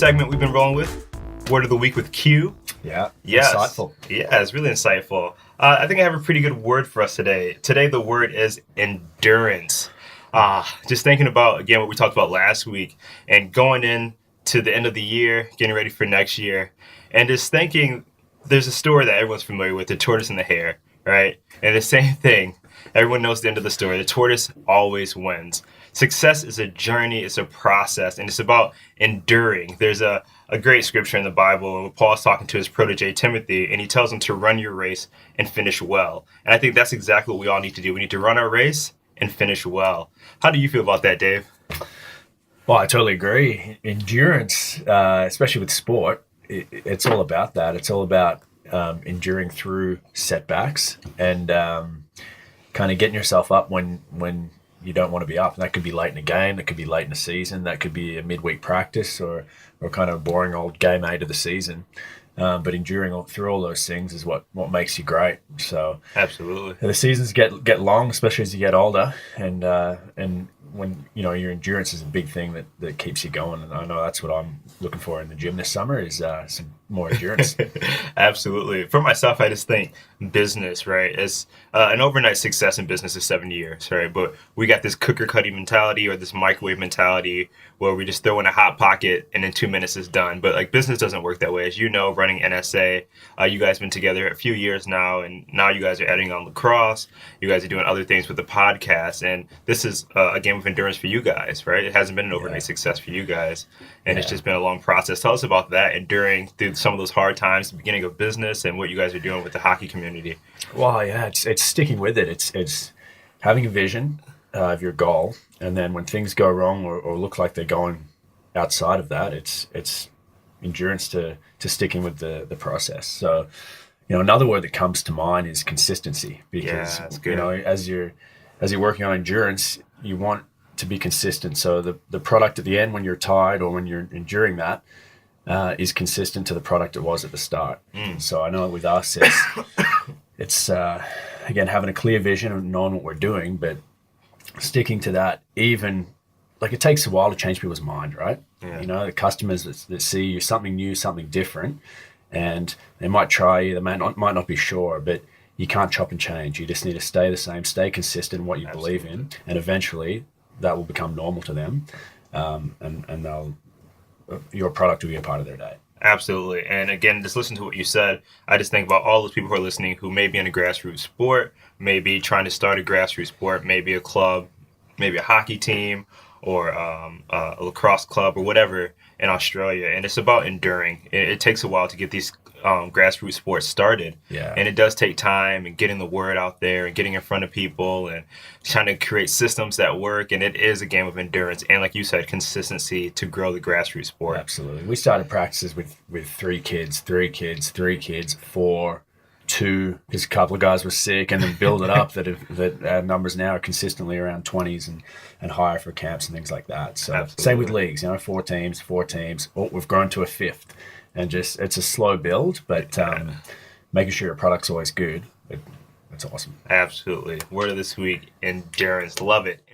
segment we've been rolling with, Word of the Week with Q. Yeah, Yes. insightful. Yeah, it's really insightful. I think I have a pretty good word for us today. Today, the word is endurance. Just thinking about, again, what we talked about last week and going in to the end of the year, getting ready for next year, and just thinking there's a story that everyone's familiar with, the tortoise and the hare, right? And the same thing, everyone knows the end of the story. The tortoise always wins. Success is a journey, it's a process, and it's about enduring. There's a great scripture in the Bible where Paul's talking to his protege Timothy, and he tells him to run your race and finish well. And I think that's exactly what we all need to do. We need to run our race and finish well. How do you feel about that, Dave? Well, I totally agree. Endurance, especially with sport, it's all about that. It's all about enduring through setbacks and kind of getting yourself up when you don't want to be up. And that could be late in a game, that could be late in a season, that could be a midweek practice or kind of a boring old game 8 of the season. But enduring through all those things is what makes you great. So Absolutely. the seasons get long, especially as you get older, and when your endurance is a big thing that keeps you going. And I know that's what I'm looking for in the gym this summer is some more endurance. Absolutely. For myself, I just think business, right? As an overnight success in business is 7 years, right? But we got this cooker cutting mentality or this microwave mentality where we just throw in a hot pocket and in 2 minutes it's done. But like business doesn't work that way. As you know, running NSA, you guys have been together a few years now, and now you guys are adding on lacrosse. You guys are doing other things with the podcast, and this is a game of endurance for you guys, right? It hasn't been an overnight success for you guys, and it's just been a long process. Tell us about that, enduring through some of those hard times, the beginning of business, and what you guys are doing with the hockey community. Well, yeah, it's sticking with it. It's having a vision of your goal, and then when things go wrong or look like they're going outside of that, it's endurance to sticking with the process. So, another word that comes to mind is consistency, because that's good. as you're working on endurance, you want to be consistent. So the product at the end, when you're tired or when you're enduring that, is consistent to the product it was at the start. So I know with us, it's again having a clear vision and knowing what we're doing, but sticking to that. Even like it takes a while to change people's mind, right? Yeah. The customers that see you something new, something different, and they might try you, they might not be sure, but you can't chop and change. You just need to stay the same, stay consistent in what you believe in, and eventually that will become normal to them, and your product will be a part of their day. Absolutely. And again, just listen to what you said. I just think about all those people who are listening who may be in a grassroots sport, maybe trying to start a grassroots sport, maybe a club, maybe a hockey team, or a lacrosse club or whatever in Australia. And it's about enduring. It takes a while to get these grassroots sports started. Yeah. And it does take time and getting the word out there and getting in front of people and trying to create systems that work. And it is a game of endurance. And like you said, consistency to grow the grassroots sport. Absolutely. We started practices with 3 kids, 4, 2, because a couple of guys were sick, and then build it up that our numbers now are consistently around 20s and higher for camps and things like that. So Absolutely. Same with leagues, 4 teams. Oh, we've grown to a 5th, and just it's a slow build, but making sure your product's always good. It's awesome. Absolutely. Word of this week, endurance. Love it.